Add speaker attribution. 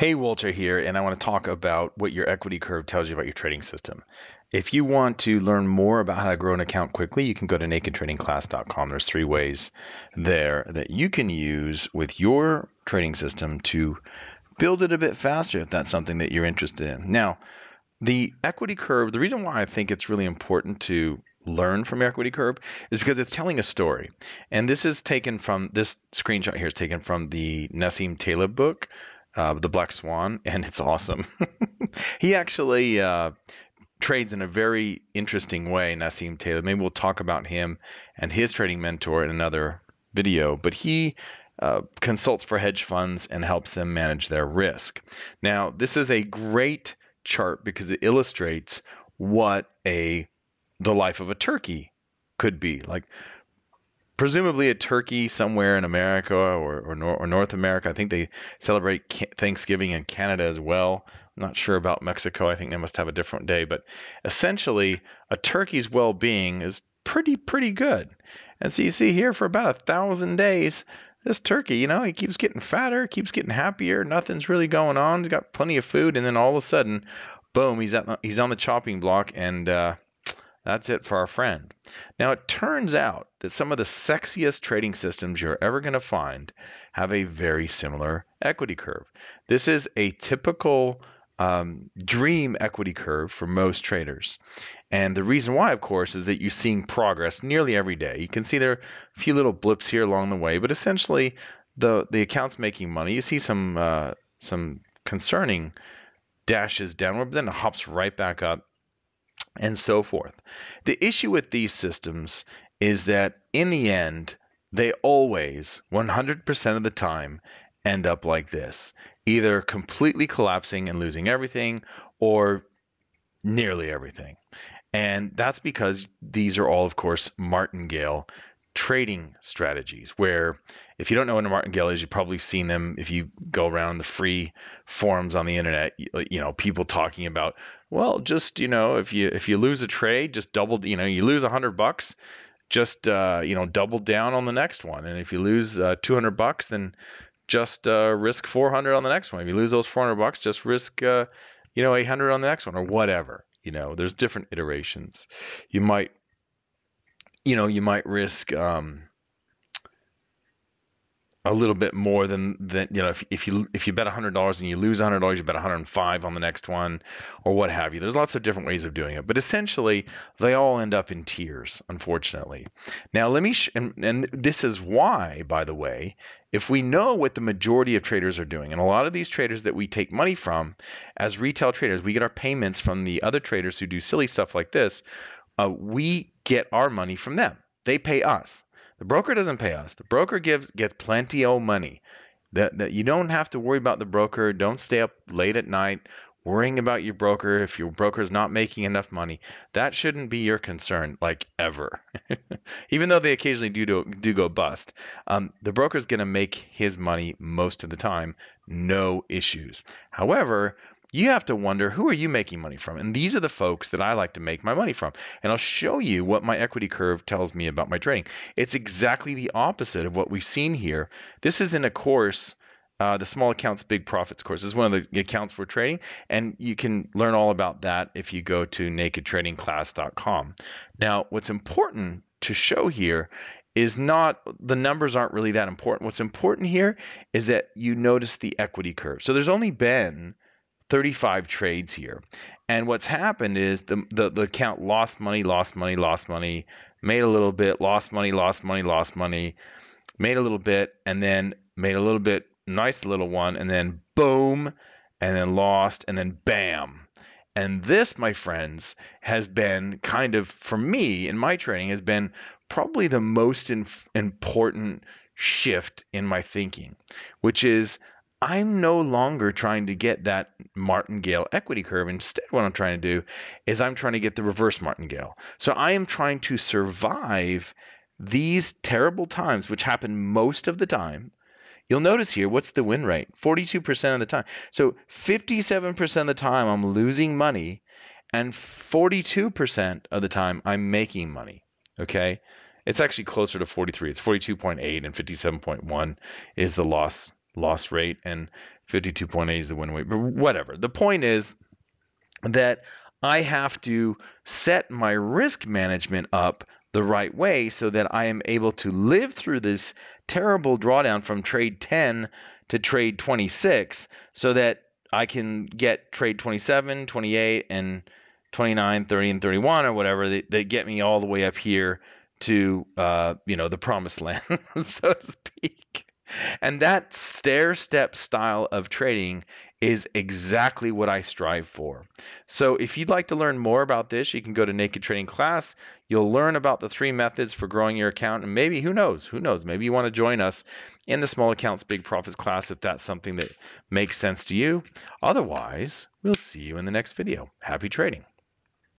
Speaker 1: Hey, Walter here, and I want to talk about what your equity curve tells you about your trading system. If you want to learn more about how to grow an account quickly, you can go to nakedtradingclass.com. There's 3 ways there that you can use with your trading system to build it a bit faster if that's something that you're interested in. Now, the equity curve, the reason why I think it's really important to learn from your equity curve is because it's telling a story. And this screenshot here is taken from the Nassim Taleb book, The Black Swan, and it's awesome. He actually trades in a very interesting way, Nassim Taleb. Maybe we'll talk about him and his trading mentor in another video, but he consults for hedge funds and helps them manage their risk. Now, this is a great chart because it illustrates what the life of a turkey could be. Like presumably a turkey somewhere in America or North America. I think they celebrate Thanksgiving in Canada as well. I'm not sure about Mexico. I think they must have a different day. But essentially, a turkey's well-being is pretty good. And so you see here for about 1,000 days, this turkey, he keeps getting fatter, keeps getting happier. Nothing's really going on. He's got plenty of food, and then all of a sudden, boom, he's on the chopping block, and that's it for our friend. Now, it turns out that some of the sexiest trading systems you're ever going to find have a very similar equity curve. This is a typical dream equity curve for most traders. And the reason why, of course, is that you're seeing progress nearly every day. You can see there are a few little blips here along the way, but essentially the account's making money. You see some concerning dashes downward, but then it hops right back up, and so forth. The issue with these systems is that in the end, they always, 100% of the time, end up like this, either completely collapsing and losing everything or nearly everything. And that's because these are all, of course, martingale trading strategies, where if you don't know what a martingale is, you've probably seen them if you go around the free forums on the internet, people talking about, well, just, if you lose a trade, just double, you lose $100, just, double down on the next one. And if you lose $200, then just risk 400 on the next one. If you lose those $400, just risk, 800 on the next one, or whatever. There's different iterations. You might risk a little bit more than if you bet $100 and you lose $100, you bet 105 on the next one, or what have you. There's lots of different ways of doing it, but essentially they all end up in tiers, unfortunately. Now let me and this is why, by the way, if we know what the majority of traders are doing, and a lot of these traders that we take money from as retail traders, we get our payments from the other traders who do silly stuff like this. We get our money from them. They pay us. The broker doesn't pay us. The broker gets plenty of money. That you don't have to worry about the broker. Don't stay up late at night worrying about your broker if your broker is not making enough money. That shouldn't be your concern, like, ever. Even though they occasionally do go bust. The broker's going to make his money most of the time, no issues. However, you have to wonder, who are you making money from? And these are the folks that I like to make my money from. And I'll show you what my equity curve tells me about my trading. It's exactly the opposite of what we've seen here. This is in a course, the Small Accounts, Big Profits course. This is one of the accounts we're trading, and you can learn all about that if you go to nakedtradingclass.com. Now, what's important to show here is not, the numbers aren't really that important. What's important here is that you notice the equity curve. So there's only been 35 trades here. And what's happened is the account lost money, made a little bit, lost money, made a little bit, and then made a little bit, nice little one, and then boom, and then lost, and then bam. And this, my friends, has been kind of, for me in my trading, has been probably the most important shift in my thinking, which is I'm no longer trying to get that martingale equity curve. Instead, what I'm trying to do is I'm trying to get the reverse martingale. So I am trying to survive these terrible times, which happen most of the time. You'll notice here, what's the win rate? 42% of the time. So 57% of the time I'm losing money, and 42% of the time I'm making money. Okay? It's actually closer to 43. It's 42.8, and 57.1 is the loss loss rate, and 52.8 is the win rate, but whatever. The point is that I have to set my risk management up the right way so that I am able to live through this terrible drawdown from trade 10 to trade 26 so that I can get trade 27, 28, and 29, 30, and 31 or whatever that get me all the way up here to the promised land, so to speak. And that stair-step style of trading is exactly what I strive for. So if you'd like to learn more about this, you can go to Naked Trading Class. You'll learn about the 3 methods for growing your account, and maybe, who knows, maybe you want to join us in the Small Accounts, Big Profits class if that's something that makes sense to you. Otherwise, we'll see you in the next video. Happy trading.